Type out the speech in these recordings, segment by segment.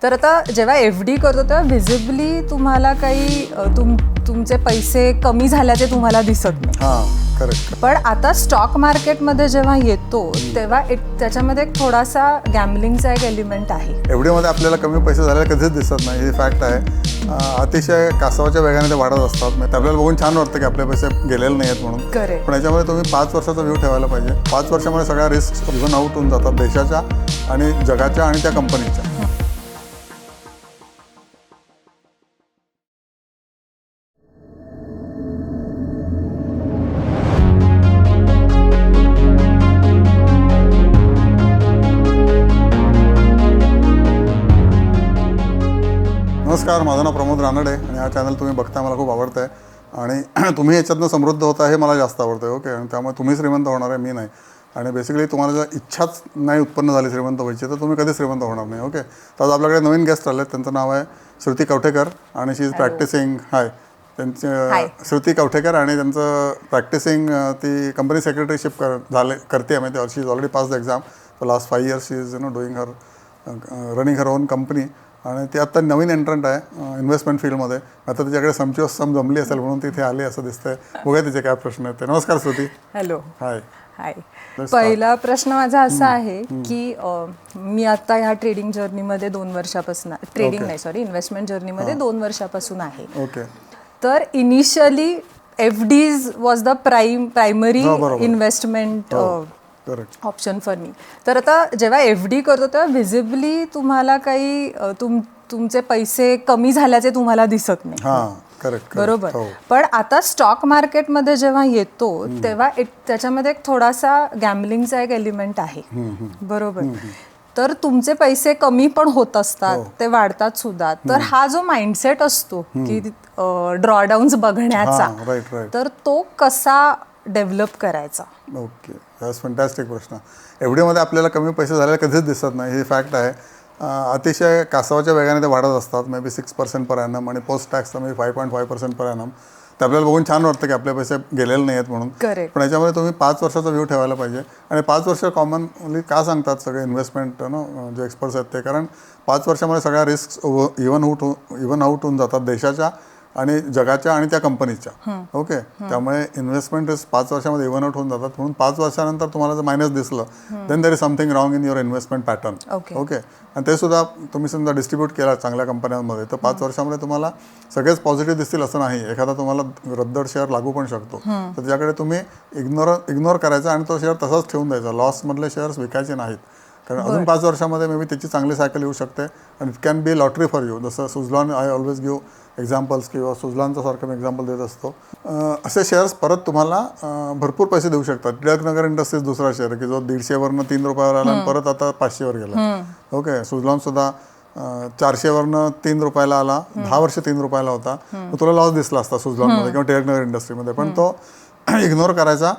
तर आता जेव्हा एफ-डी करतो तेव्हा व्हिजिबली तुम्हाला काही तुमचे पैसे कमी झाल्याचे तुम्हाला दिसत नाही. हां, करेक्ट. पण आता स्टॉक मार्केटमध्ये जेव्हा येतो तेव्हा त्याच्यामध्ये एक थोडासा गॅम्बलिंगचा एक एलिमेंट आहे. एफडीमध्ये आपल्याला कमी पैसे झालेले कधीच दिसत नाही, ही फॅक्ट आहे. अतिशय कासवाच्या वेगाने ते वाढत असतात. म्हणजे आपल्याला बघून छान वाटतं की आपले पैसे गेलेले नाही आहेत म्हणून. करेक्ट. पण याच्यामध्ये तुम्ही 5 वर्षाचा व्ह्यू ठेवायला पाहिजे. 5 वर्षामध्ये सगळ्या रिस्क इव्हन आउट होऊन जातात, देशाच्या आणि जगाच्या आणि त्या कंपनीच्या. नमस्कार, माझं नाव प्रमोद रानडे आणि हा चॅनल तुम्ही बघता, मला खूप आवडतं आहे आणि तुम्ही याच्यातनं समृद्ध होता हे मला जास्त आवडतं आहे. ओके, आणि त्यामुळे तुम्ही श्रीमंत होणार आहे, मी नाही. आणि बेसिकली तुम्हाला जर इच्छाच नाही उत्पन्न झाली श्रीमंत व्हायची तर तुम्ही कधी श्रीमंत होणार नाही. ओके, तर आज आपल्याकडे नवीन गेस्ट आले आहेत. त्यांचं नाव आहे श्रुती कवठेकर आणि शी इज प्रॅक्टिसिंग. त्यांचे श्रुती कवठेकर आणि त्यांचं प्रॅक्टिसिंग ती कंपनी सेक्रेटरीशिप करते आहे. म्हणजे she is already pass the exam for last 5 years. She is doing running her own company. आणि ती आत्ता नवीन एंट्रंट आहे इन्व्हेस्टमेंट फील्डमध्ये. आता तिच्याकडे सम जमली असेल म्हणून तिथे आली असं दिसतंय. बघूया तिचे काय प्रश्न आहेत ते. नमस्कार श्रुती. हॅलो. हाय. हाय. पहिला प्रश्न माझा असा आहे की मी आता ह्या ट्रेडिंग जर्नीमध्ये 2 वर्षापासून, इन्व्हेस्टमेंट जर्नीमध्ये 2 वर्षापासून आहे. ओके. तर initially F-DS was the primary investment option for me. तर आता जेव्हा एफ-डी करतो तेव्हा व्हिजिबली तुम्हाला काही तुमचे पैसे कमी झाल्याचे तुम्हाला दिसत नाही. हां, करेक्ट. बरोबर. पण आता स्टॉक मार्केटमध्ये जेव्हा येतो तेव्हा त्याच्यामध्ये एक थोडासा गॅम्बलिंगचा एक एलिमेंट आहे. बरोबर. तर तुमचे पैसे कमी पण होत असतात, ते वाढतात सुद्धा. तर हा जो माइंडसेट असतो की ड्रॉडाऊन्स बघण्याचा, तर तो कसा डेव्हलप करायचा? ओके, दॅट्स फंटॅस्टिक प्रश्न. एफडीमध्ये आपल्याला कमी पैसे झालेले कधीच दिसत नाही, ही फॅक्ट आहे. अतिशय कासवाच्या वेगाने ते वाढत असतात. मे बी 6% पर ॲनम आणि पोस्ट टॅक्स तर मे बी 5.5% पर ॲनम. ते आपल्याला बघून छान वाटतं की आपले पैसे गेलेले नाही आहेत म्हणून. पण याच्यामध्ये तुम्ही 5 वर्षाचा व्ह्यू ठेवायला पाहिजे. आणि 5 वर्ष कॉमनली का सांगतात सगळे इन्व्हेस्टमेंट जे एक्सपर्ट्स आहेत ते, कारण 5 वर्षामध्ये सगळ्या रिस्क इव्हन आउट होऊन जातात, देशाच्या आणि जगाच्या आणि त्या कंपनीच्या. ओके, त्यामुळे इन्व्हेस्टमेंट 5 वर्षामध्ये इव्हन आउट होऊन जातात. म्हणून 5 वर्षानंतर तुम्हाला जर मायनस दिसलं then there is something wrong in your investment pattern. Okay, आणि ते सुद्धा तुम्ही समजा डिस्ट्रीब्यूट केला चांगल्या कंपन्यांमध्ये तर 5 वर्षामध्ये तुम्हाला सगळेच पॉझिटिव्ह दिसतील असं नाही. एखादा तुम्हाला रद्दड शेअर लागू पण शकतो. तर त्याच्याकडे तुम्ही इग्नोर करायचा आणि तो शेअर तसाच ठेवून द्यायचा. लॉसमधले शेअर्स विकायचे नाहीत, कारण अजून 5 वर्षामध्ये मे बी त्याची चांगली सायकल येऊ शकते. आणि it can be lottery for you. जसं Suzlon, I always give examples किंवा सुझलॉनचं सारखं मी एक्झाम्पल देत असतो. असे शेअर्स परत तुम्हाला भरपूर पैसे देऊ शकतात. टिळकनगर इंडस्ट्रीज दुसरा शेअर की जो 150वरनं 3 रुपयावर आला आणि परत आता 500वर गेला. ओके, सुझलॉनसुद्धा 400वरनं 3 रुपयाला आला, 10 वर्ष 3 रुपयाला होता. तुला लॉस दिसला असता सुझलॉनमध्ये किंवा टिळकनगर इंडस्ट्रीमध्ये, पण तो इग्नोर करायचा.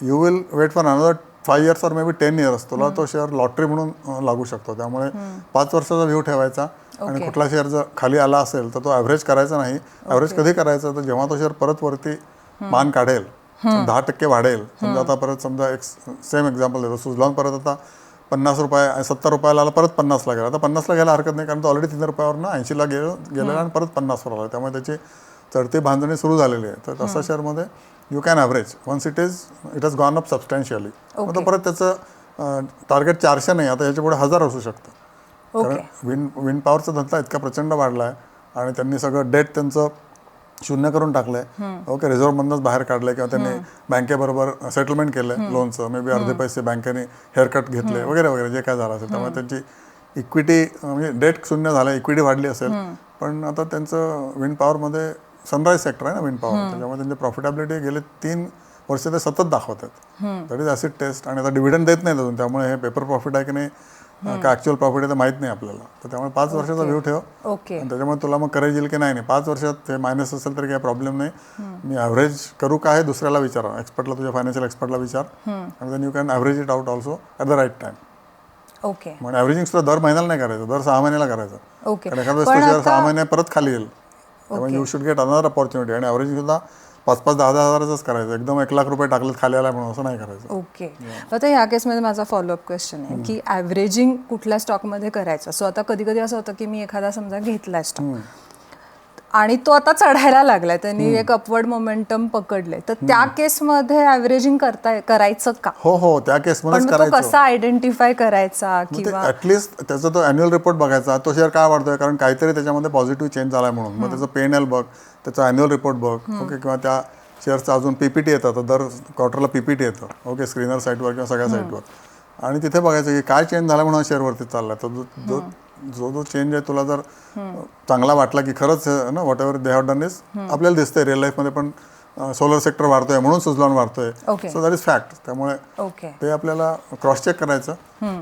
You will wait for another 5 years और मे बी 10 years. तुला तो शेअर लॉटरी म्हणून लागू शकतो. त्यामुळे 5 वर्षाचा व्ह्यू ठेवायचा. आणि कुठला शेअर जर खाली आला असेल तर तो ॲव्हरेज करायचा नाही. ॲव्हरेज कधी करायचं तर जेव्हा तो शेअर परत वरती मान काढेल, 10% वाढेल. समजा आता परत एक सेम एक्झाम्पल देतो. सुझलॉन परत आता 50 रुपये 70 रुपयाला आला, परत 50ला गेला. आता 50ला घ्यायला हरकत नाही, कारण तो ऑलरेडी 3 रुपयावरनं 80ला गेलेला आणि परत 50वर आला. त्यामुळे त्याची चढती बांधणी सुरू झालेली आहे. तर तशा शेअरमध्ये you can average once it has gone up substantially. मग तो परत त्याचं टार्गेट 400 नाही, आता याच्या पुढे 1000 असू शकतं. कारण विंड पॉवरचा धंदा इतका प्रचंड वाढला आहे आणि त्यांनी सगळं डेट त्यांचं शून्य करून टाकलं आहे. ओके, रिझर्व्हमधूनच बाहेर काढलं आहे किंवा त्यांनी बँकेबरोबर सेटलमेंट केलं आहे लोनचं. मे बी अर्धे पैसे बँकेने हेअरकट घेतले वगैरे वगैरे जे काय झालं असेल. त्यामुळे त्यांची इक्विटी म्हणजे डेट शून्य झालं, इक्विटी वाढली असेल. पण आता त्यांचं विंड पॉवरमध्ये सनराईज सेक्टर आहे ना विंड पॉवर, त्याच्यामुळे त्यांची प्रॉफिटेबिलिटी गेले 3 वर्ष ते सतत दाखवतात. That is acid test. आणि आता डिव्हिडंड देत नाही अजून, त्यामुळे हे पेपर प्रॉफिट आहे की नाही का ॲक्च्युअल प्रॉफिट आहे ते माहीत नाही आपल्याला. तर त्यामुळे 5 वर्षाचा व्ह्यू ठेव. आणि त्याच्यामुळे तुला मग करायला येईल की नाही. 5 वर्षात ते मायनस असेल तरी काही प्रॉब्लेम नाही. मी ॲव्हरेज करू का हे दुसऱ्याला विचारा, एक्सपर्टला, तुझ्या फायनान्शियल एक्सपर्टला विचार. आणि then you can average it out also at the right time. Okay, म्हणजे ॲव्हरेजिंग सुद्धा दर महिन्याला नाही करायचं, दर 6 महिन्याला करायचं. कारण एखादा शेअर 6 महिने परत खाली येईल. त्यामुळे you should get another opportunity. आणि ॲव्हरेजिंग सुद्धा 5-5, 10-10 हजाराचंच करायचं. एकदम 1 लाख रुपये टाकलेत खाली आला म्हणून असं नाही करायचं. ओके. आता ह्या केसमध्ये माझा फॉलोअप क्वेश्चन आहे की ॲव्हरेजिंग कुठल्या स्टॉकमध्ये करायचं. सो आता कधी कधी असं होतं की मी एखादा समजा घेतला स्टॉक आणि तो आता चढायला लागलाय, त्यांनी एक अपवर्ड मोमेंटम पकडले, तर त्या केसमध्ये ॲव्हरेजिंग करायचं का? हो, त्या पण केसमध्येच मग तो करायचं. कसा आयडेंटिफाय करायचा किंवा ॲटलिस्ट त्याचा तो अॅन्युअल रिपोर्ट बघायचा, तो शेअर काय वाढतोय, कारण काहीतरी त्याच्यामध्ये पॉझिटिव्ह चेंज झाला आहे म्हणून. मग त्याचं P&L बघ, त्याचा अॅन्युअल रिपोर्ट बघ, ओके, किंवा त्या शेअरचं अजून PPT येतं, तर दर क्वार्टरला PPT येतं, ओके, स्क्रीनर साईटवर किंवा सगळ्या साईटवर. आणि तिथे बघायचं की काय चेंज झाला म्हणून शेअरवरती चालला. तर जो चेंज आहे तुला जर चांगला वाटला की खरंच ना what ever they have done is आपल्याला दिसतंय रिअल लाईफमध्ये पण सोलर सेक्टर वाढतोय म्हणून सुझलॉन वाढतोय. Okay. So that is fact. त्यामुळे ओके. ते आपल्याला क्रॉस चेक करायचं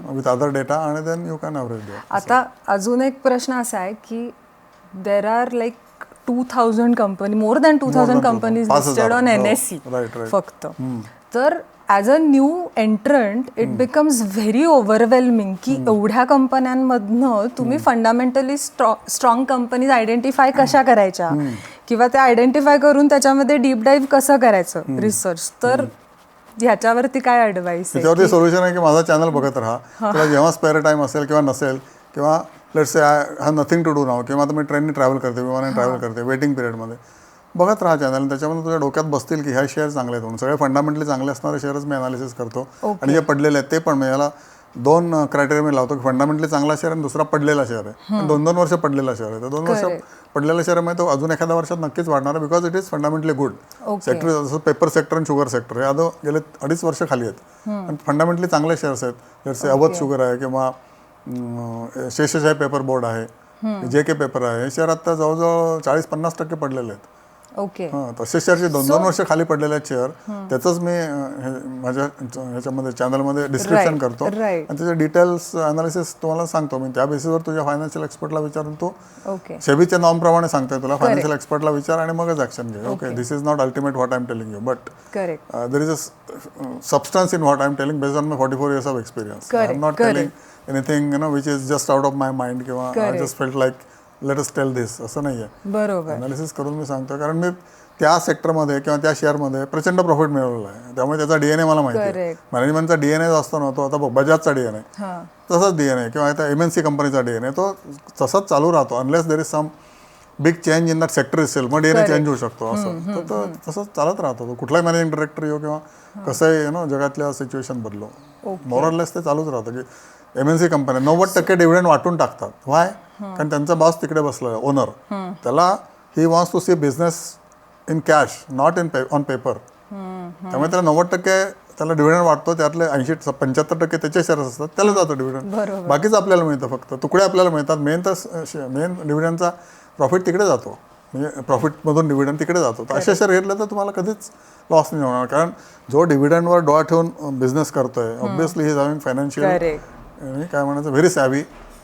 विथ अदर डेटा आणि देन यू कॅन ॲव्हरेज द्या. आता अजून एक प्रश्न असा आहे की there are like 2000 company, more than 2000 companies 5,000. Listed on हो. NSE Right. फक्त. तर as a new entrant it becomes very overwhelming की एवढ्या कंपन्यांमधनं तुम्ही फंडामेंटली स्ट्रॉंग कंपनीज आयडेंटिफाय कशा करायच्या किंवा त्या आयडेंटिफाय करून त्याच्यामध्ये डीप डाईव्ह कसं करायचं रिसर्च. तर ह्याच्यावरती काय ॲडवाईस आहे? त्याच्यावरती सोल्युशन आहे की माझा चॅनल बघत राहा. तुला जेव्हा स्पेअर टाईम असेल किंवा नसेल, किंवा let's say I have nothing to do now, किंवा आता मी ट्रेनने ट्रॅव्हल करते, विमानाने ट्रॅव्हल करते, वेटिंग पिरियडमध्ये बघत राहा चॅनल. त्याच्यामध्ये तुझ्या डोक्यात बसतील की ह्या शेअर चांगले आहेत म्हणून. सगळे फंडामेंटली चांगले असणारे शेअरच मी अनालिसिस करतो. आणि जे पडलेले आहेत ते पण मी याला 2 क्रायटेरिया मी लावतो की फंडामेंटली चांगला शेअर आणि दुसरा पडलेला शेअर आहे. 2-2 वर्ष पडलेला शेअर आहे. तर 2 वर्ष पडलेला शेअर आहे तो अजून एखाद्या वर्षात नक्कीच वाढणार आहे, because it is fundamentally good sector. जसं पेपर सेक्टर आणि शुगर सेक्टर हे आता गेले 2.5 वर्ष खाली आहेत आणि फंडामेंटली चांगले शेअर्स आहेत. जसे अवध शुगर आहे किंवा शेषशाही पेपर बोर्ड आहे, JK पेपर आहे, हे शेअर आता जवळजवळ 40-50% पडलेले आहेत. ओके. तसे शेअरचे 2-2 वर्ष खाली पडलेले आहेत शेअर. त्याचंच मी माझ्या ह्याच्यामध्ये चॅनलमध्ये डिस्क्रिप्शन करतो आणि त्याचे डिटेल्स अनालिसिस तुम्हाला सांगतो. मी त्या बेसिसवर तुझ्या फायनान्शियल एक्सपर्टला विचारून तू सेबीच्या नॉर्मप्रमाणे सांगतोय तुला फायनान्शियल एक्सपर्टला विचार आणि मगच ॲक्शन घे. Okay, this is not ultimate what I am telling you, but there is a substance in what I am telling based on my 44 years of experience. I am not telling anything which is just out of my mind किंवा I just felt like let us tell this, असं नाही आहे. बरोबर. Analysis करून मी सांगतो, कारण मी त्या सेक्टरमध्ये किंवा त्या शेअरमध्ये प्रचंड प्रॉफिट मिळवलेला आहे. त्यामुळे त्याचा DNA मला माहिती आहे. मॅनेजमेंटचा DNA असतो ना, तो आता बजाजचा DNA तसाच DNA किंवा आता MNC कंपनीचा DNA तो तसाच चालू राहतो unless there is some big change in that sector इसेल. मग DNA चेंज होऊ शकतो. असं तर तसंच चालत राहतो. तो कुठलाही मॅनेजिंग डायरेक्टर येऊ किंवा कसंही जगातल्या सिच्युएशन बदलो, मोरलेस ते चालूच राहतं की MNC कंपन्या 90% डिव्हिडंड वाटून टाकतात. व्हाय? कारण त्यांचा बॉस तिकडे बसला ओनर, त्याला he wants to see business in cash, not on paper. त्यामुळे त्याला 90% त्याला डिव्हिडंड वाटतो. त्यातले 80-75% त्याचे शेअर्स असतात, त्याला जातो डिव्हिडंड. बाकीचं आपल्याला मिळतं, फक्त तुकडे आपल्याला मिळतात. मेन डिव्हिडंडचा प्रॉफिट तिकडे जातो, म्हणजे प्रॉफिटमधून डिव्हिडंड तिकडे जातो. तर असे शेअर घेतले तर तुम्हाला कधीच लॉस नाही होणार, कारण जो डिव्हिडंडवर डोळा ठेवून बिझनेस करतोय obviously he is having financial काय म्हणायचं व्हेरी सॅव्ही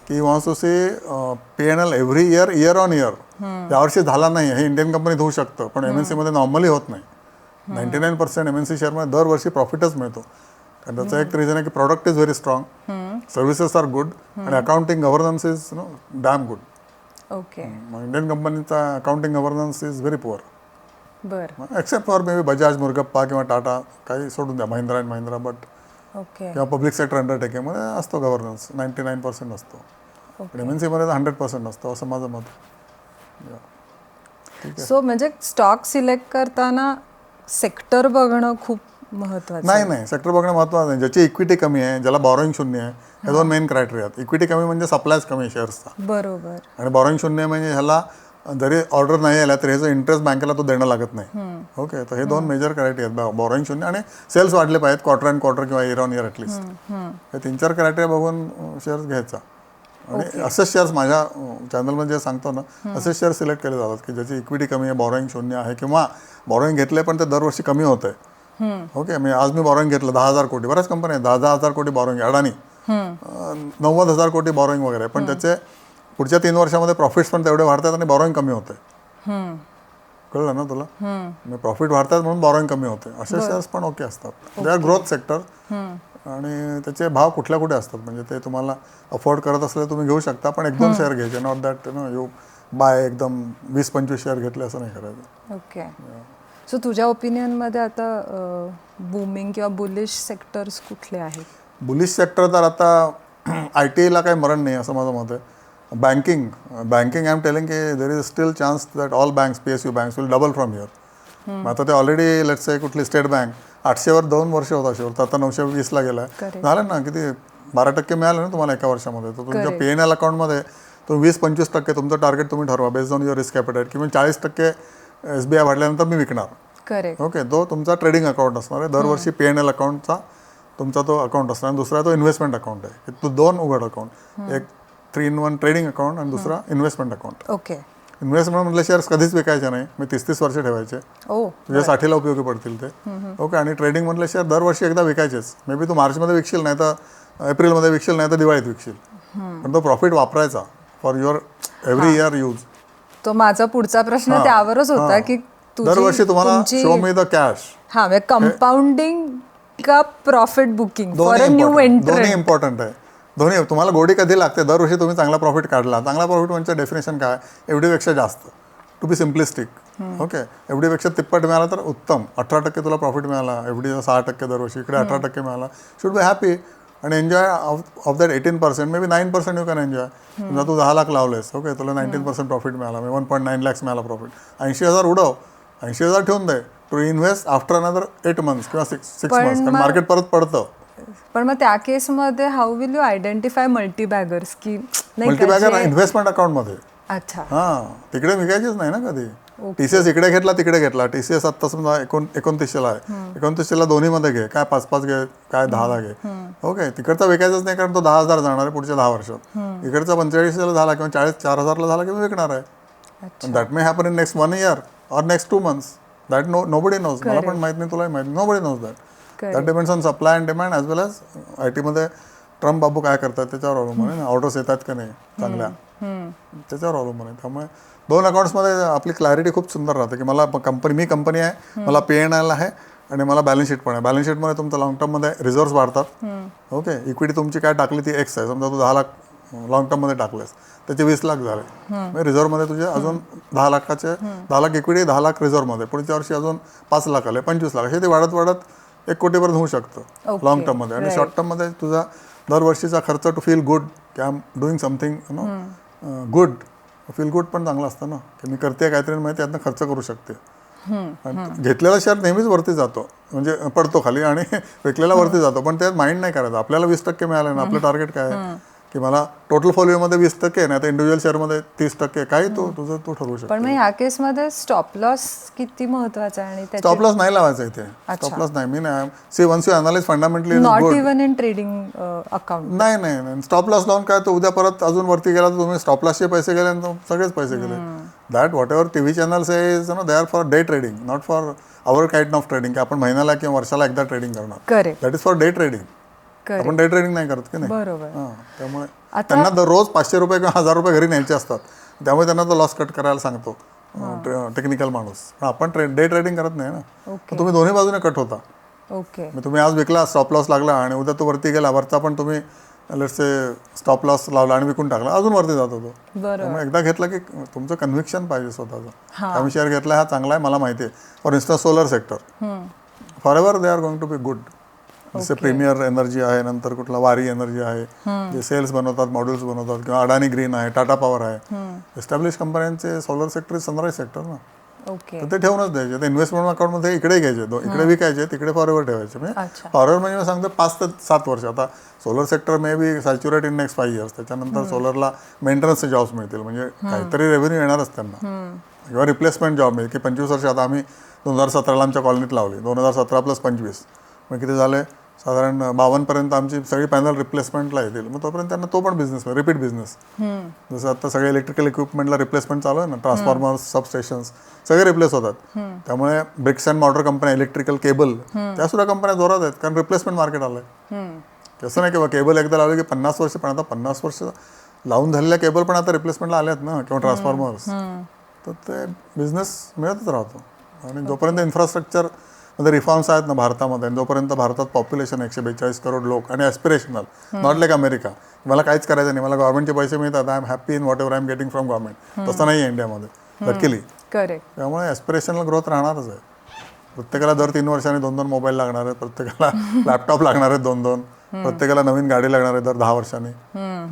की wants to see P&L every year on year. यावर्षी झाला नाही हे इंडियन कंपनीत होऊ शकतं, पण MNC मध्ये नॉर्मली होत नाही. 99% MNC शेअरमध्ये दरवर्षी प्रॉफिटच मिळतो. कारण त्याचं एक रिझन आहे की product is very strong, services are good आणि accounting governance is damn good. Okay. Indian कंपनीचा accounting governance is very poor. बरं. Except for maybe Bajaj, Murugappa किंवा टाटा, काही सोडून द्या, महिंद्रा अँड महिंद्रा, बट किंवा पब्लिक सेक्टर अंडरटेकिंगमध्ये असतो गव्हर्नन्स 99% असतो. पण MNC मध्ये 100% असतो, असं माझं मत. सो म्हणजे स्टॉक सिलेक्ट करताना सेक्टर बघणं खूप महत्वाचं नाही, सेक्टर बघणं महत्त्वाचं नाही. ज्याची इक्विटी कमी आहे, ज्याला बॉरोइंग शून्य आहे, हे 2 मेन क्रायटेरिया आहेत. इक्विटी कमी म्हणजे सप्लायच कमी आहे शेअर्सचा. बरोबर. आणि बॉरोइंग शून्य म्हणजे ह्याला जरी ऑर्डर नाही आला तरी ह्याचं इंटरेस्ट बँकेला तो देणं लागत नाही. ओके, तर हे 2 मेजर क्रायटेरिया आहेत, बॉरोइंग शून्य आणि सेल्स वाढले पाहिजेत क्वार्टर अँड क्वार्टर किंवा इयर ऑन इयर ॲटलिस्ट. हे 3-4 क्रायटेरिया बघून शेअर्स घ्यायचा. आणि असेच शेअर्स माझ्या चॅनलमध्ये जे सांगतो ना, असे शेअर सिलेक्ट केले जातात की ज्याची इक्विटी कमी आहे, बॉरोइंग शून्य आहे, किंवा बॉरोइंग घेतले पण ते दरवर्षी कमी होत आहे. ओके, आज मी बॉरोइंग घेतलं 10,000 कोटी, बऱ्याच कंपन्या आहेत 10,000 कोटी बॉरोइंग, अडाणी 90,000 कोटी बॉरोइंग वगैरे, पण त्याचे पुढच्या 3 वर्षामध्ये प्रॉफिट्स पण तेवढे वाढतात आणि बॉरोइंग कमी होते. कळलं ना तुला? प्रॉफिट वाढतात म्हणून बॉरोइंग कमी होते. असे शेअर्स पण ओके असतात. दे आर ग्रोथ सेक्टर आणि त्याचे भाव कुठल्या कुठे असतात, म्हणजे ते तुम्हाला अफोर्ड करत असले तुम्ही घेऊ शकता, पण 1-2 शेअर घ्यायचे, नॉट दॅट यू बाय एकदम 20-25 शेअर घेतले, असं नाही करायचं. ओके. सो तुझ्या ओपिनियनमध्ये आता बूमिंग किंवा बुलिश सेक्टर्स कुठले आहेत? बुलिश सेक्टर तर आता आय टीला काही मरण नाही असं माझं मत आहे. बँकिंग आय एम टेलिंग की there is steel chance that all banks PSU banks will double from here. आता ते ऑलरेडी लेट्स से कुठली स्टेट बँक 800वर 2 वर्ष होता शेवट, तर आता 920ला गेला. झालं ना, किती 12% मिळालं ना तुम्हाला एका वर्षामध्ये. तर तुमच्या PNL अकाउंटमध्ये तुम्ही 20-25% तुमचं टार्गेट तुम्ही ठरवा based on your risk appetite, किंवा 40% SBI वाढल्यानंतर मी विकणार. करेक्ट. ओके, तो तुमचा ट्रेडिंग अकाउंट असणार आहे. दरवर्षी PNL अकाउंटचा तुमचा तो अकाउंट असणार. दुसरा तो इन्व्हेस्टमेंट अकाउंट आहे. तो 2 उघड अकाउंट, एक 3-in-1 ट्रेडिंग अकाउंट आणि दुसरा इन्व्हेस्टमेंट अकाउंट. ओके. इन्व्हेस्टमेंट म्हटलं शेअर्स कधीच विकायचे नाही, मी 30-30 वर्ष ठेवायचे, तुझ्या 60ला उपयोगी पडतील ते. ओके. आणि ट्रेडिंग म्हटलं शेअर दरवर्षी एकदा विकायचेच. मे बी तू मार्चमध्ये विकशील, नाही तर एप्रिलमध्ये विकशील, नाही तर दिवाळीत विकशील, पण तो प्रॉफिट वापरायचा for your every year use. तो माझा पुढचा प्रश्न त्यावरच होता की दरवर्षी तुम्हाला शो मी द कॅश. हा, म्हणजे कंपाऊंडिंग का profit booking for a new entrant, दोन्ही इम्पॉर्टंट आहे. दोन्ही. तुम्हाला गोडी कधी लागते? दरवर्षी तुम्ही चांगला प्रॉफिट काढला. चांगला प्रॉफिट म्हणजे डेफिनेशन काय? एवढीपेक्षा जास्त, टू बी सिम्प्लिस्टिक. ओके. एवढीपेक्षा तिप्पट मिळाला तर उत्तम. 18% तुला प्रॉफिट मिळाला, एवढी 6% दरवर्षी, इकडे 18% मिळाला, शुड बी हॅपी आणि enjoy of that 18%, may be 9% you can enjoy. समजा तू 10 लाख लावलेस, ओके, तुला 19% प्रॉफिट मिळाला, 1.9 lakhs मिळाला प्रॉफिट. 80,000 उडव, 80,000 ठेवून दे, to invest after another 8 months किंवा 6 months, कारण मार्केट परत पडतं. पण मग त्या केसमध्ये हाऊ विल यू आयडेंटिफाय मल्टीबॅगर्स की मल्टीबॅगर इन्व्हेस्टमेंट अकाउंटमध्ये. अच्छा. हां, तिकडे विकायचीच नाही ना कधी. TCS इकडे घेतला, तिकडे घेतला. TCS आत्ता समजा 2900ला आहे, 2900ला दोन्हीमध्ये घे, काय 5-5 घे, काय 10ला घे. ओके. तिकडचा विकायचाच नाही, कारण तो 10,000 जाणार आहे पुढच्या 10 वर्षात. इकडचा 4500ला झाला किंवा 4,000ला झाला किंवा विकणार आहे. That may happen in next 1 year or next 2 months. That nobody knows. मला पण माहित नाही, तुलाही माहित नाही. Nobody knows that. That depends on supply and demand as well as IT मध्ये ट्रम्प बाबू काय करतात त्याच्यावर अवलंबून आहे ना. ऑर्डर्स येतात का नाही चांगल्या, त्याच्यावर अवलंबून आहे. त्यामुळे 2 अकाउंट्समध्ये आपली क्लॅरिटी खूप सुंदर राहते की मला मी कंपनी आहे, मला PNL आहे आणि मला बॅलन्स शीट पण आहे. बॅलन्स शीटमध्ये तुमचं लॉंग टर्ममध्ये रिझर्व्स वाढतात. ओके. इक्विटी तुमची काय टाकली ती X आहे. समजा तू 10 लाख लॉंग टर्ममध्ये टाकलेस, त्याचे 20 लाख झाले. म्हणजे रिझर्वमध्ये तुझे अजून 10 लाख इक्विटी, 10 लाख रिझर्वमध्ये. पुढच्या वर्षी अजून 5 लाख आले, 25 लाख, हे ते वाढत वाढत 1 कोटीपर्यंत होऊ शकतं लॉंग टर्ममध्ये. आणि शॉर्ट टर्ममध्ये तुझा दरवर्षीचा खर्च टू फील गुड की I am doing something good, feel good पण चांगलं असतं ना, की मी करते काहीतरी माहिती, त्यातनं खर्च करू शकते. घेतलेला शेअर नेहमीच वरती जातो, म्हणजे पडतो खाली, आणि विकलेला वरती जातो, पण त्यात माइंड नाही करायचं. आपल्याला 20% मिळालं ना, आपलं टार्गेट काय आहे की मला टोटल फोलिओमध्ये 20%, नाही तर इंडिव्हिज्युअल शेअरमध्ये 30%, काही तू ठरवू शकतो. पण मग ह्या केसमध्ये स्टॉप लॉस किती महत्वाचा आहे? आणि स्टॉप लॉस नाही लावायचा इथे. स्टॉप लॉस नाही. मी नाही see once you analyse fundamentally not even in trading account. नाही. स्टॉप लॉस लावून काय, तो उद्या परत अजून वरती गेला तर तुम्ही स्टॉप लॉसचे पैसे गेले आणि सगळेच पैसे गेले. That whatever TV channels is they are for day trading, not for our kind of trading, की आपण महिन्याला किंवा वर्षाला एकदा ट्रेडिंग करणार. Correct. That is for day trading. आपण डे ट्रेडिंग नाही करत की नाही. बरोबर. त्यामुळे त्यांना दररोज 500 रुपये किंवा 1000 रुपये घरी न्यायचे असतात, त्यामुळे त्यांना तो लॉस कट करायला सांगतो टेक्निकल माणूस. आपण डे ट्रेडिंग करत नाही ना. तुम्ही दोन्ही बाजूने कट होता. ओके. तुम्ही आज विकला, स्टॉप लॉस लागला, आणि उद्या तो वरती गेला, वरचा पण तुम्ही लेट्स से स्टॉप लॉस लावला आणि विकून टाकला, अजून वरती जात होतो. त्यामुळे एकदा घेतला की तुमचं कन्व्हिक्शन पाहिजे स्वतःचं. आम्ही शेअर घेतला, हा चांगला आहे, मला माहिती आहे. For instance solar sector forever they are going to be good. जसे प्रीमियर एनर्जी आहे, नंतर कुठला वारी एनर्जी आहे, जे सेल्स बनवतात, मॉड्यूल्स बनवतात, किंवा अडानी ग्रीन आहे, टाटा पॉवर आहे, एस्टॅब्लिश कंपन्यांचे solar sector is sunrise sector ना. ओके. तर ते ठेवूनच द्यायचे. ते इन्व्हेस्टमेंट अकाउंटमध्ये इकडे घ्यायचे, इकडे विकायचे, तिकडे फॉरएव्हर ठेवायचे. म्हणजे फॉरएव्हर म्हणजे मी सांगतो 5 ते 7 वर्ष. आता solar sector may be saturate in next 5 years. त्याच्यानंतर सोलरला मेंटेनन्सचे जॉब्स मिळतील, म्हणजे काहीतरी रेव्हेन्यू येणारच त्यांना, किंवा रिप्लेसमेंट जॉब मिळेल. की 25 वर्ष, आता आम्ही 2017ला आमच्या कॉलनीत लावली, 2017 + 25, मग किती झाले, साधारण 52पर्यंत आमची सगळी पॅनल रिप्लेसमेंटला येतील. मग तोपर्यंत त्यांना तो पण बिझनेस, रिपीट बिझनेस. जसं आता सगळे इलेक्ट्रिकल इक्विपमेंटला रिप्लेसमेंट चालू आहे ना, ट्रान्सफॉर्मर्स, सबस्टेशन्स सगळे रिप्लेस होतात. त्यामुळे ब्रिक्स अँड मॉर्टर कंपन्या, इलेक्ट्रिकल केबल, त्या सुद्धा कंपन्या जोरात आहेत, कारण रिप्लेसमेंट मार्केट आलं आहे. तसं नाही किंवा केबल एकदा लावले की 50 वर्ष, पण आता 50 वर्ष लावून झालेल्या केबल पण आता रिप्लेसमेंटला आल्या आहेत ना, किंवा ट्रान्सफॉर्मर्स. तर ते बिझनेस मिळतच राहतो. आणि जोपर्यंत इन्फ्रास्ट्रक्चर मध्ये रिफॉर्म्स आहेत ना भारतामध्ये, जोपर्यंत भारतात पॉप्युलेशन 142 करोड लोक, आणि ॲस्पिरेशनल, नॉट लाईक अमेरिका, मला काहीच करायचं नाही, मला गव्हर्नमेंटचे पैसे मिळतात, I am happy in what ever I am getting from government. तसं नाही आहे इंडियामध्ये, लकीली. करेक्ट. त्यामुळे ॲस्पिरेशनल ग्रोथ राहणारच आहे. प्रत्येकाला दर 3 वर्षांनी 2-2 मोबाईल लागणार आहेत, प्रत्येकाला लॅपटॉप लागणार आहेत 2-2, प्रत्येकाला नवीन गाडी लागणार आहे दर 10 वर्षांनी,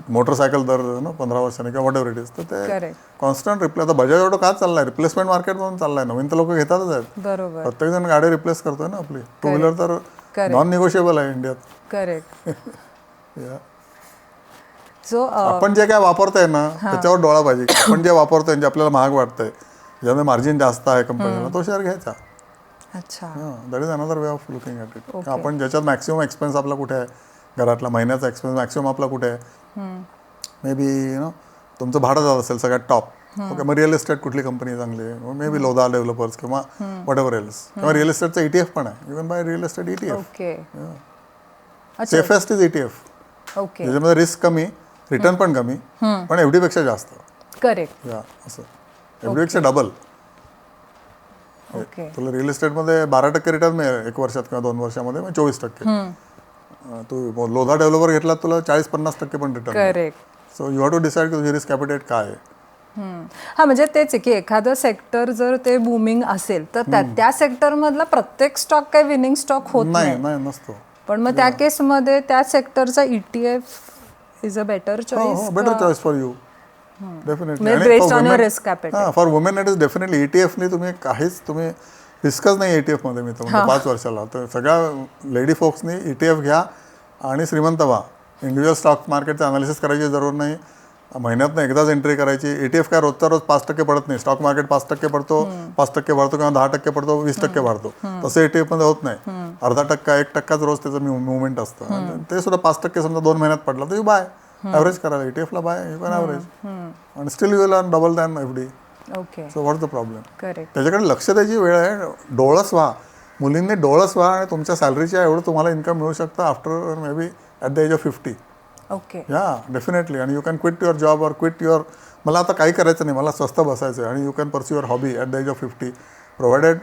मोटरसायकल दर 15 वर्षांनी किंवा व्हॉट एव्हर इट इज. तर ते करेक्ट, कॉन्स्टंट रिप्लेस. आता बजाज ऑटो का चाललाय? रिप्लेसमेंट मार्केट म्हणून चाललाय. नवीन तर लोक घेतातच आहेत, बरोबर, प्रत्येक जण गाडी रिप्लेस करतोय ना आपली. टू व्हीलर तर नॉन निगोशिएबल आहे इंडियात. करेक्ट. Yeah. सो आपण जे काय वापरतोय ना त्याच्यावर डोळा पाहिजे. आपण जे वापरतोय जे आपल्याला महाग वाटतंय, ज्यामध्ये मार्जिन जास्त आहे कंपनीला, तो शेअर घ्यायचा. अच्छा, that is another way of looking at it. आपण ज्याच्यात मॅक्सिमम एक्सपेन्स आपला कुठे आहे, घरातला महिन्याचा एक्सपेन्स मॅक्सिमम आपला कुठे आहे, मे बी तुमचं भाडं जात असेल सगळ्यात टॉप. ओके, मग रिअल इस्टेट कुठली कंपनी चांगली आहे, मे बी लोधा डेव्हलपर्स किंवा वॉट एव्हर एल्स. किंवा रिअल इस्टेटचं ETF पण आहे. You can buy real estate ETF. Okay, safest is ETF. Okay, त्याच्यामध्ये रिस्क कमी, रिटर्न पण कमी, पण FD पेक्षा जास्त. करेक्ट, या असं FD पेक्षा डबल. ओके, तुला रिअल इस्टेटमध्ये 12% रिटर्न मिळेल 1 वर्षात किंवा 2 वर्षामध्ये, मग 24%. तू लोधा डेव्हलपर घेतला तुला 40-50% पण return. Correct. So you have to decide की तुझी रिस्क ॲपिटाईट काय आहे. हा, म्हणजे तेच आहे की एखादं सेक्टर जर ते बूमिंग असेल तर त्या सेक्टरमधला प्रत्येक स्टॉक काही विनिंग स्टॉक होत नाही. नाही नसतो. पण मग त्या केसमध्ये त्या सेक्टरचा ETF is a better choice. Better choice for you definitely. Based on your risk appetite. For women it is definitely ETF. तुम्ही रिस्कच नाही ETF मध्ये. मी तर म्हणतो 5 वर्षाला तर सगळ्या लेडी फोक्सनी ETF घ्या आणि श्रीमंत व्हा. इंडिव्हिज्युअल स्टॉक मार्केटचं अनालिसिस करायची जरूर नाही. महिन्यातनं एकदाच एंट्री करायची. ETF काय रोजचा रोज 5% पडत नाही. स्टॉक मार्केट 5% पडतो, 5% वाढतो किंवा 10% पडतो, 20% वाढतो. तसं ETF मध्ये होत नाही. 0.5%, 1%च रोज त्याचं मुवमेंट असतं. ते सुद्धा 5% समजा 2 महिन्यात पडलं तर यू बाय. ॲव्हरेज करायला ETF ला बाय, यू कॅन ॲव्हरेज आणि still you will earn double than FD. Okay, so what the problem? Correct. त्याच्याकडे लक्ष द्यायची वेळ आहे. डोळस व्हा, मुलींनी डोळस व्हा आणि तुमच्या सॅलरीच्या एवढं तुम्हाला इन्कम मिळू शकतं after maybe at the age of 50. Okay, yeah definitely. आणि you can quit your job और क्विट युअर, मला आता काही करायचं नाही, मला स्वस्त बसायचं आहे, आणि you can pursue your hobby at the age of 50 provided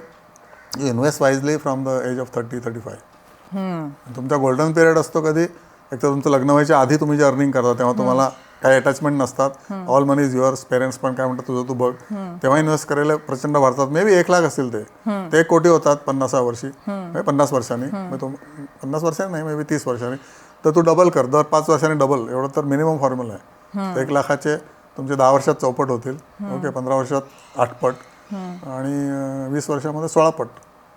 you invest wisely from the age of 30-35. तुमचा गोल्डन पिरियड असतो कधी? एक तर तुमचं लग्न व्हायच्या आधी तुम्ही जे अर्निंग करता तेव्हा तुम्हाला काही अटॅचमेंट नसतात. All money is yours. Parents पण काय म्हणतात तुझं तू बघ. तेव्हा इन्व्हेस्ट करायला प्रचंड वाढतात. मे बी 1 लाख असतील ते 1 कोटी होतात 50 वर्षी, 50 वर्षांनी. 50 वर्षांनी नाही, मे बी 30 वर्षांनी. तर तू डबल कर, दर 5 वर्षांनी डबल. एवढं तर मिनिमम फॉर्म्युला आहे. 1 लाखाचे तुमचे 10 वर्षात 4 पट होतील. ओके, 15 वर्षात 8 पट आणि 20 वर्षामध्ये 16 पट.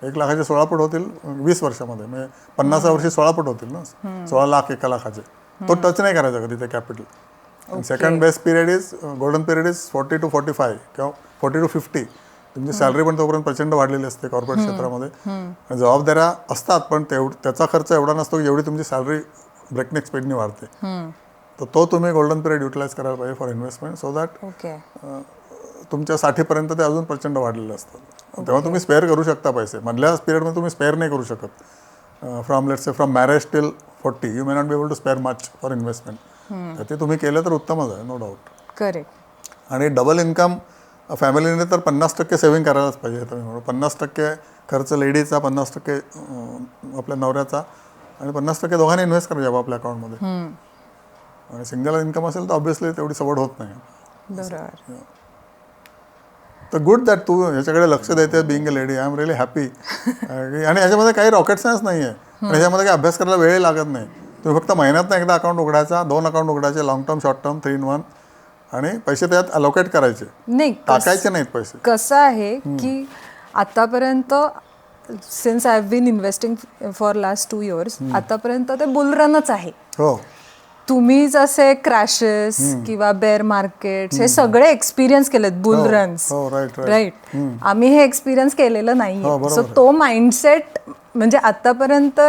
1 लाखाचे 16 पट होतील 20 वर्षामध्ये. म्हणजे 50 वर्षी 16 पट होतील ना. 16 लाख 1 लाखाचे. तो टच नाही करायचा कधी ते capital. Second best period is golden period is 40 to 45 किंवा 40 to 50. तुमची सॅलरी पण तोपर्यंत प्रचंड वाढलेली असते कॉर्पोरेट क्षेत्रामध्ये. जबाबदाऱ्या असतात पण त्याचा खर्च एवढा नसतो की जेवढी तुमची सॅलरी ब्रेकनेक स्पीडने वाढते. तर तो तुम्ही गोल्डन पिरियड युटिलाइज करायला पाहिजे फॉर इन्व्हेस्टमेंट, सो दॅट तुमच्या 60पर्यंत ते अजून प्रचंड वाढलेले असतात. तेव्हा तुम्ही स्पेअर करू शकता पैसे. मधल्या पिरियडमध्ये तुम्ही स्पेअर नाही करू शकत. From let's say from marriage till 40 you may not be able to spare much for investment. ते तुम्ही केलं तर उत्तमच आहे, नो डाऊट. करेक्ट. आणि डबल इन्कम फॅमिलीने तर 50% सेव्हिंग करायलाच पाहिजे. तर 50% खर्च लेडीचा, 50% आपल्या नवऱ्याचा आणि 50% दोघांनी इन्व्हेस्ट करायचे आपल्या अकाउंटमध्ये. आणि सिंगल इन्कम असेल तर ऑब्व्हियसली तेवढी सवड होत नाही. बरोबर. तर गुड दॅट तू ह्याच्याकडे लक्ष देते being a lady. I am really happy. आणि ह्याच्यामध्ये काही रॉकेट सायन्स नाही आहे. आणि ह्याच्यामध्ये काही अभ्यास करायला वेळ लागत नाही. तुम्ही फक्त महिन्यातनं एकदा अकाउंट उघडायचा, 2 अकाउंट उघडायचे, long term, short term, 3 in 1, आणि पैसे त्यात अलोकेट करायचे, नाही टाकायचे नाहीत पैसे. कसं आहे की आतापर्यंत since I have been investing for last 2 years आतापर्यंत ते बुलरनच आहे. हो, तुम्ही जसे क्रॅशेस किंवा बेअर मार्केट्स हे सगळे एक्सपिरियन्स केलेत, बुलरन्स. हो, राईट राईट. आम्ही हे एक्सपिरियन्स केलेलं नाही. सो तो माइंडसेट म्हणजे आतापर्यंत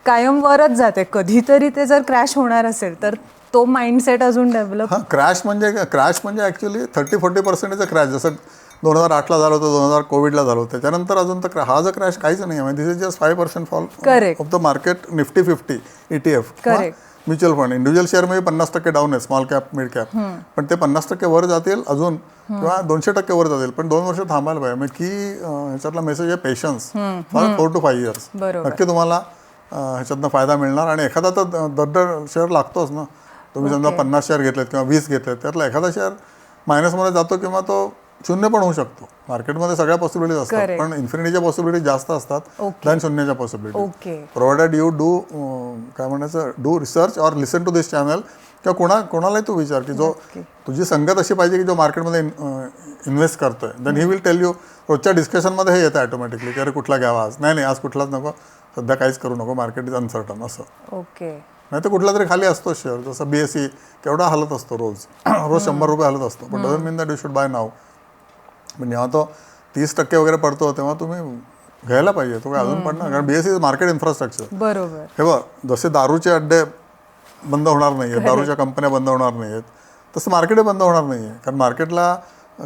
कायम वरच जाते. कधीतरी ते जर क्रॅश होणार असेल तर तो माइंडसेट अजून डेव्हलप. क्रॅश म्हणजे ॲक्च्युली 30-40% क्रॅश. जसं 2008ला झालं होतं, 2000 कोविडला झालं होतं. त्याच्यानंतर अजून तर हा जो क्रॅश काहीच नाही आहे. This is just 5% fall of the market. Nifty 50 ETF mutual fund. Individual शेअरमध्ये 50% डाऊन आहे, स्मॉल कॅप, मिड कॅप. पण ते 50% वर जातील अजून किंवा 200% वर जातील. पण 2 वर्ष थांबायला पाहिजे. म्हणजे की ह्याच्यातला मेसेज आहे पेशन्स फॉर 4 to 5 years. नक्की तुम्हाला ह्याच्यातनं फायदा मिळणार. आणि एखादा तर दर शेअर लागतोच ना. तुम्ही समजा 50 शेअर घेतलेत किंवा 20 घेतलेत, त्यातला एखादा शेअर मायनसमध्ये जातो किंवा तो शून्य पण होऊ शकतो. मार्केटमध्ये सगळ्या पॉसिबिलिटीज असतात, Correct. पण इन्फिनिटीच्या पॉसिबिलिटी जास्त असतात Okay. दॅन शून्याच्या possibility. Okay. Provided you do काय म्हणायचं, do research or listen to this channel, किंवा कोणालाही तू विचार की जो तुझी संगत अशी पाहिजे की जो मार्केटमध्ये इन्व्हेस्ट करतोय, then he will tell you. रोजच्या डिस्कशनमध्ये हे येतं ॲटोमॅटिकली की अरे कुठला घ्यावा आज, नाही आज कुठलाच नको, सध्या काहीच करू नको, मार्केट इज अनसर्टन असं. ओके. नाही तर कुठला तरी खाली असतो शेअर, जसं BSE केवढा हलत असतो रोज रोज 100 रुपये हलत असतो, पण doesn't mean that you should buy now. पण जेव्हा तो 30% वगैरे पडतो तेव्हा तुम्ही घ्यायला पाहिजे, तो काय अजून पडणार, कारण BSE इज मार्केट इन्फ्रास्ट्रक्चर. बरोबर. हे बघ, जसे दारूचे अड्डे बंद होणार नाही आहेत, दारूच्या कंपन्या बंद होणार नाही आहेत, तसं मार्केटही बंद होणार नाही आहे, कारण मार्केटला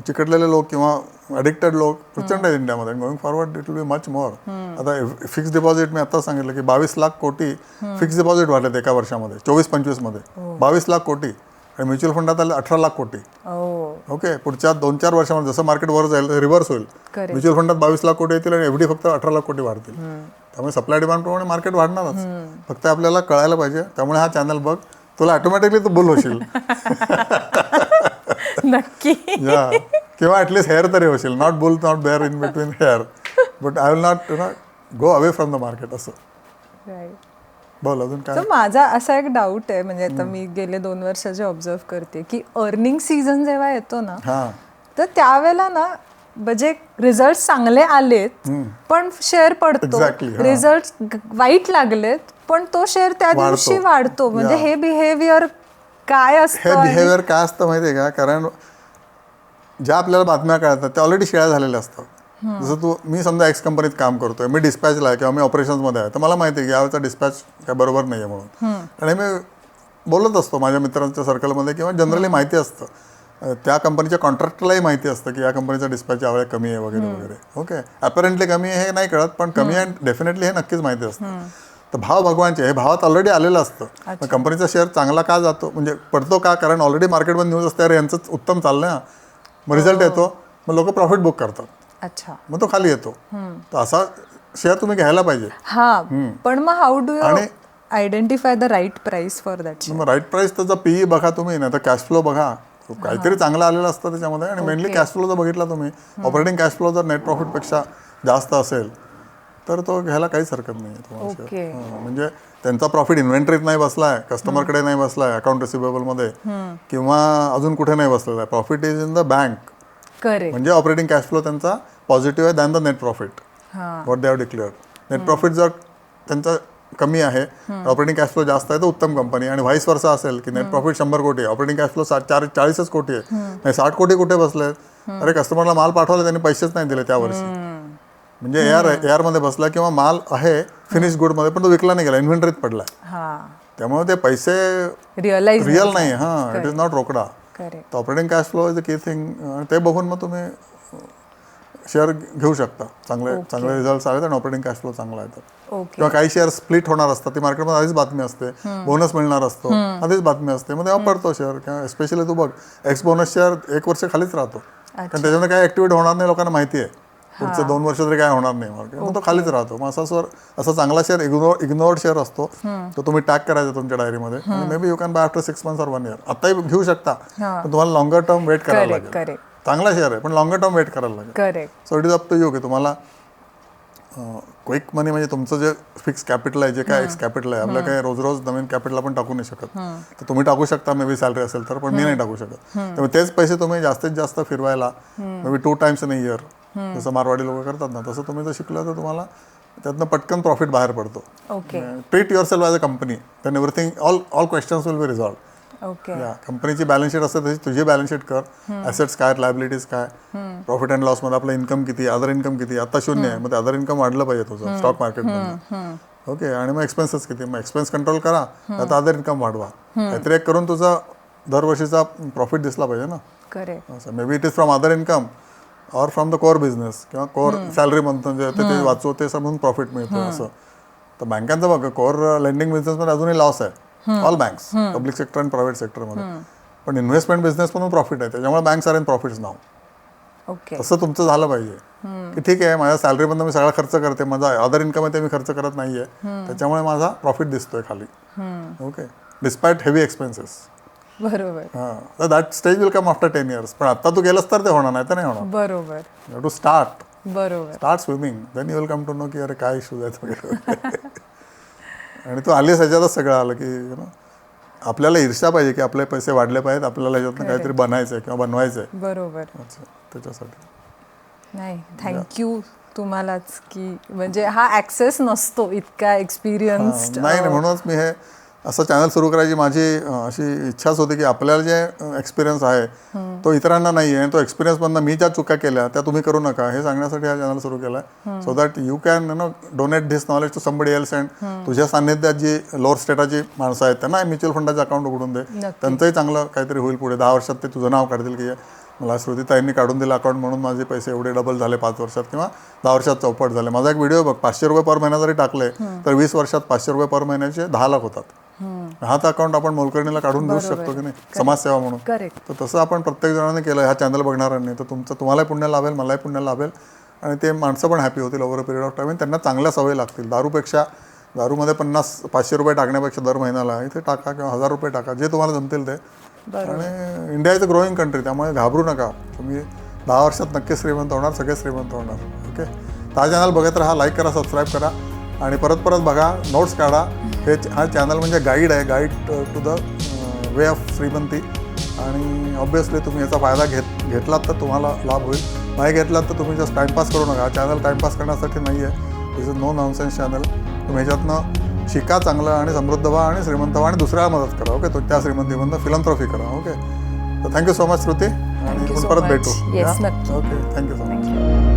चिकटलेले लोक किंवा ॲडिक्टेड लोक प्रचंड आहेत इंडियामध्ये. Going forward it will be much more. आता फिक्स डिपॉझिट मी आता सांगितलं की 22 लाख कोटी फिक्स डिपॉझिट वाढलेत एका वर्षामध्ये, 24-25 मध्ये 22 लाख कोटी, आणि म्युच्युअल फंडात आले 18 लाख कोटी. ओके, पुढच्या 2-4 वर्षामध्ये जसं मार्केट वर जाईल रिव्हर्स होईल, म्युच्युअल फंडात 22 लाख कोटी येतील आणि एवढी फक्त 18 लाख कोटी वाढतील. त्यामुळे सप्लाय डिमांड प्रमाणे मार्केट वाढणारच, फक्त आपल्याला कळायला पाहिजे. त्यामुळे हा चॅनल बघ, तुला ऑटोमॅटिकली तू बुल होशील. नक्की. किंवा ॲटलिस्ट हेअर तरी होशील, not bull, not bear, in between here, but I will not go away from the market असं. बोल अजून काय. तर माझा असा एक डाऊट आहे, म्हणजे आता मी गेले 2 वर्षाचे ऑब्झर्व करते की अर्निंग सीझन जेव्हा येतो ना, तर त्यावेळेला ना म्हणजे रिझल्ट चांगले आलेत पण शेअर पडतो, रिझल्ट वाईट लागलेत पण तो शेअर त्या दिवशी वाढतो. म्हणजे हे बिहेवियर काय असतं? हे बिहेवियर काय असतं माहिती आहे का, कारण ज्या आपल्याला बातम्या कळतात त्या ऑलरेडी शेअर झालेल्या असतात. जसं मी समजा एक्स कंपनीत काम करतोय, मी डिस्पॅचला आहे किंवा मी ऑपरेशन्समध्ये आहे, तर मला माहिती आहे की यावेळेचा डिस्पॅच काय बरोबर नाही आहे म्हणून, आणि मी बोलत असतो माझ्या मित्रांच्या सर्कलमध्ये, किंवा जनरली माहिती असतं त्या कंपनीच्या कॉन्ट्रॅक्टरलाही माहिती असतं की या कंपनीचा डिस्पॅच यावेळी कमी आहे वगैरे वगैरे. ओके, ॲपरंटली कमी आहे हे नाही कळत, पण कमी आहे डेफिनेटली हे नक्कीच माहिती असतं. तर भाव भगवानचे, हे भावात ऑलरेडी आलेलं असतं. कंपनीचा शेअर चांगला का जातो, म्हणजे पडतो का, कारण ऑलरेडी मार्केटमध्ये न्यूज असते अरे यांचं उत्तम चाललंय ना, मग रिझल्ट येतो, मग लोक प्रॉफिट बुक करतात, अच्छा, मग तो खाली येतो. तर असा शेअर तुम्ही घ्यायला पाहिजे. हा, पण मग how do you identify the right price for that? मग राईट प्राइस त्याचा PE बघा तुम्ही, नाही तर कॅश फ्लो बघा, काहीतरी चांगलं आलेलं असतं त्याच्यामध्ये. आणि मेनली कॅश फ्लो जर बघितला तुम्ही, ऑपरेटिंग कॅश फ्लो जर नेट प्रॉफिटपेक्षा जास्त असेल तर तो घ्यायला काहीच हरकत नाही तुम्हाला. म्हणजे त्यांचा प्रॉफिट इन्व्हेंटरीत नाही बसलाय, कस्टमरकडे नाही बसलाय, अकाउंट रिसिवेबलमध्ये किंवा अजून कुठे नाही बसलेला आहे, profit is in the bank. म्हणजे ऑपरेटिंग कॅश फ्लो त्यांचा पॉझिटिव्ह आहे than the net profit what they have declared. Net profit जर त्यांचा कमी आहे, ऑपरेटिंग कॅश फ्लो जास्त आहे तर उत्तम कंपनी, आणि व्हाईस वर्सा असेल की नेट प्रॉफिट 100 कोटी आहे, ऑपरेटिंग कॅश फ्लो 40 कोटी आहे, नाही 60 कोटी कुठे बसले, अरे कस्टमरला माल पाठवला त्यांनी पैसेच नाही दिले त्या वर्षी, म्हणजे AR मध्ये बसला, किंवा माल आहे फिनिश गुडमध्ये पण तो विकला नाही गेला, इन्व्हेंटरीत पडला. त्यामुळे ते पैसे रिअल नाही, इट इज नॉट रोकडा. तर operating cash flow is a key thing, ते बघून मग तुम्ही शेअर घेऊ शकता. चांगले रिझल्ट आले आणि ऑपरेटिंग कॅश फ्लो चांगला आहे तर. किंवा काही शेअर स्प्लिट होणार असतात, ती मार्केटमध्ये आधीच बातमी असते, बोनस मिळणार असतो आधीच बातमी असते, मग तेव्हा पडतो शेअर. किंवा स्पेशली तू बघ एक्स बोनस शेअर 1 वर्ष खालीच राहतो, कारण त्याच्यामध्ये काय ऍक्टिव्हिट होणार नाही, लोकांना माहिती आहे पुढचं 2 वर्ष तरी काय होणार नाही मार्केट, मग तो खालीच राहतो. मग असा चांगला शेअर इग्नोर्ड शेअर असतो, तो तुम्ही टॅग करायचा तुमच्या डायरीमध्ये, आणि maybe you can buy after 6 months or 1 year. आताही घेऊ शकता, पण तुम्हाला लॉंगर टर्म वेट करायला लागेल. चांगला शेअर आहे पण लॉंगर टर्म वेट करायला लागेल. So it is up to you की तुम्हाला क्विक मनी, म्हणजे तुमचं जे फिक्स कॅपिटल आहे, जे काय एक्स कॅपिटल आहे, आपल्या काय रोज रोज नवीन कॅपिटल आपण टाकू नाही शकत, तर तुम्ही टाकू शकता मे बी सॅलरी असेल तर, पण मी नाही टाकू शकत. त्यामुळे तेच पैसे तुम्ही जास्तीत जास्त फिरवायला may be 2 times in a year, जसं मारवाडी लोक करतात ना, तसं तुम्ही जर शिकलं तर तुम्हाला त्यातनं पटकन प्रॉफिट बाहेर पडतो. Treat yourself as a company, then everything all questions will be resolved. कंपनीची बॅलन्स शीट असते तशी तुझी बॅलन्स शीट कर, ॲसेट्स काय, लायबिलिटीज काय, प्रॉफिट अँड लॉसमध्ये आपलं इन्कम किती, अदर इन्कम किती, आता 0 आहे, मग ते अदर इन्कम वाढलं पाहिजे तुझं स्टॉक मार्केटमधून. ओके, आणि मग एक्सपेन्सेस किती, मग एक्सपेन्स कंट्रोल करा, आता अदर इन्कम वाढवा, काहीतरी एक करून तुझा दरवर्षीचा प्रॉफिट दिसला पाहिजे ना. May be it is from other income or from the core business, किंवा कोर सॅलरी म्हणतो ते वाचू ते म्हणून प्रॉफिट मिळतं असं. तर बँकांचं बघा, कोर लेंडिंग बिझनेसमध्ये अजूनही लॉस आहे, ऑल बँक्स, पब्लिक सेक्टर आणि प्रायव्हेट सेक्टरमध्ये, पण इन्व्हेस्टमेंट बिझनेस म्हणून प्रॉफिट आहे, त्याच्यामुळे बँक्स आर इन प्रॉफिट्स नाव. तसं तुमचं झालं पाहिजे की ठीक आहे, माझ्या सॅलरीमधून मी सगळा खर्च करते, माझा अदर इन्कम आहे ते मी खर्च करत नाहीये, त्याच्यामुळे माझा प्रॉफिट दिसतोय खाली. Okay, despite heavy expenses. बरोबर हां, that stage will come after 10 years. पण आता तू गेलंस तर ते होणार, नाही तर नाही होणार. बरोबर यू टू स्टार्ट बरोबर swimming, then you will come to know की अरे काय इश्यूज आहेत वगैरे. आणि तू आलीस ह्याच्यातच सगळं आलं की यु नो आपल्याला ईर्ष्या पाहिजे की आपले पैसे वाढले पाहिजेत, आपल्याला ह्याच्यातनं काहीतरी बनायचं आहे किंवा बनवायचं आहे. बरोबर. अच्छा, त्याच्यासाठी नाही, थँक्यू तुम्हालाच की म्हणजे हा ॲक्सेस नसतो इतका एक्सपिरियन्स. नाही नाही, म्हणूनच मी हे असं चॅनल सुरू करायची माझी अशी इच्छाच होती की आपल्याला जे एक्सपिरियन्स आहे तो इतरांना नाही आहे. तो एक्सपिरियन्समधनं मी ज्या चुका केल्या त्या तुम्ही करू नका हे सांगण्यासाठी हा चॅनल सुरू केला आहे. So that you can know donate this knowledge to somebody else. And तुझ्या सान्निध्यात जी लोअर स्टेटाची माणसं आहेत त्यांना म्युच्युअल फंडाचे अकाउंट उघडून दे. त्यांचंही चांगलं काहीतरी होईल पुढे. 10 वर्षात ते तुझं नाव काढतील की मला श्रुतीताईंनी काढून दिलं अकाउंट म्हणून माझे पैसे एवढे डबल झाले 5 वर्षात किंवा 10 वर्षात चौपट झाले. माझा एक व्हिडिओ बघ, 500 रुपये पर महिना जरी टाकले तर 20 वर्षात 500 रुपये पर महिन्याचे 10 लाख होतात. हाच अकाउंट आपण मोलकर्णीला काढून देऊ शकतो की नाही, समाजसेवा म्हणून. तर तसं आपण प्रत्येक जणांनी केलं ह्या चॅनल बघणाऱ्यांनी, तर तुम्हालाही पुण्य लाभेल, मलाही पुण्य लाभेल आणि ते माणसं पण हॅपी होतील over a period of time. त्यांना चांगल्या सवयी लागतील. दारूमध्ये 500 रुपये टाकण्यापेक्षा दर महिन्याला इथे टाका किंवा 1000 रुपये टाका, जे तुम्हाला जमतील ते. आणि India is a growing country, त्यामुळे घाबरू नका. तुम्ही 10 वर्षात नक्की श्रीमंत होणार, सगळे श्रीमंत होणार. ओके, हा चॅनल बघत राहा, लाईक करा, सबस्क्राईब करा आणि परत बघा, नोट्स काढा. हा चॅनल म्हणजे गाईड आहे, guide to the way of श्रीमंती. आणि ऑब्वियसली तुम्ही याचा फायदा घेतलात तर तुम्हाला लाभ होईल, नाही घेतलात तर तुम्ही जस्ट टाईमपास करू नका. हा चॅनल टाईमपास करण्यासाठी नाही आहे. This is no nonsense channel. तुम्ही ह्याच्यातनं शिका चांगलं आणि समृद्ध व्हा आणि श्रीमंत व्हा आणि दुसऱ्याला मदत करा. ओके, तो त्या श्रीमंतीमधनं फिलंथ्रॉफी करा. ओके, तर थँक्यू सो मच श्रुती आणि आपण परत भेटू. Yes, नक्की. Okay, thank you so much.